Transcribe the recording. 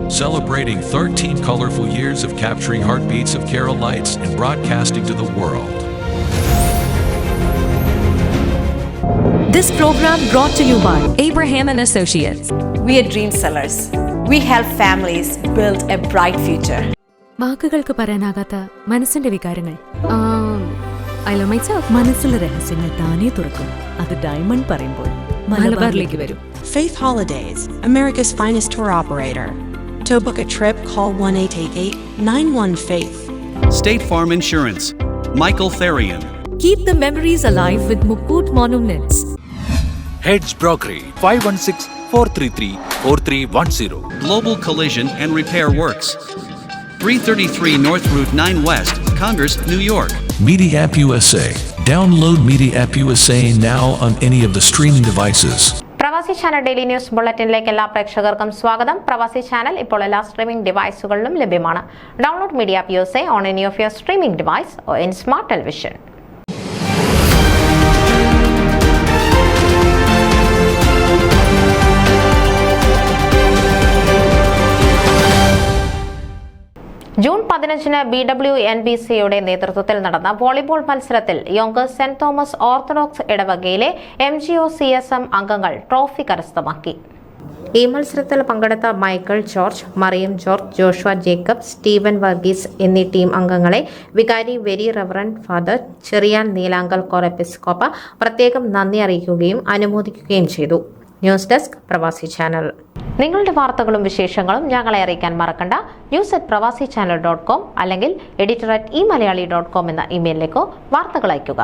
celebrating 13 colorful years of capturing heartbeats of Kerala lights and broadcasting to the world. This program brought to you by Abraham and Associates. We are dream sellers. We help families build a bright future. വാക്കുകൾക്ക് പറയാനാകാത്ത മനസ്സിന്റെ വികാരങ്ങൾ. I love myself. മനസ്സിലെ രഹസ്യങ്ങൾ താനേ തുറക്കും. അത് diamond പറയുമ്പോൾ മലബാറിലേക്ക് വരും. Faith Holidays, America's finest tour operator. To book a trip, call 1-888-91-FAITH. State Farm Insurance, Michael Therian. Keep the memories alive with Mukut Monuments. Heads Brokery 516-433-4310. Global Collision and Repair Works, 333 North Route 9 West, Congress, New York. Media App USA. Download Media App USA now on any of the streaming devices. പ്രവാസി channel daily news ബുള്ളറ്റിനിലേക്ക് എല്ലാ പ്രേക്ഷകർക്കും സ്വാഗതം. പ്രവാസി channel ഇപ്പോൾ എല്ലാ streaming ഡിവൈസുകളിലും ലഭ്യമാണ്. Download media app USA on any of your streaming device or in smart television. June 15-ന് BWNBCയുടെ നേതൃത്വത്തിൽ നടന്ന വോളിബോൾ മത്സരത്തിൽ യോങ്കേഴ്സ് സെന്റ് തോമസ് ഓർത്തഡോക്സ് ഇടവകയിലെ MGO-CSM അംഗങ്ങൾ ട്രോഫി കരസ്ഥമാക്കി. ഈ മത്സരത്തിൽ പങ്കെടുത്ത Michael George, Mariam George, Joshua Jacob, Steven Varghese എന്നീ ടീം അംഗങ്ങളെ വികാരി very reverend father Cheriyan Neelankal Cor Episcopa പ്രത്യേകം നന്ദി അറിയിക്കുകയും അനുമോദിക്കുകയും ചെയ്തു. News desk Pravasi channel. നിങ്ങളുടെ വാർത്തകളും വിശേഷങ്ങളും ഞങ്ങളെ അറിയിക്കാൻ മറക്കണ്ട. news@pravasichannel.com അല്ലെങ്കിൽ editor@eMalayali.com എന്ന ഇമെയിലിലേക്കോ വാർത്തകൾ അയയ്ക്കുക.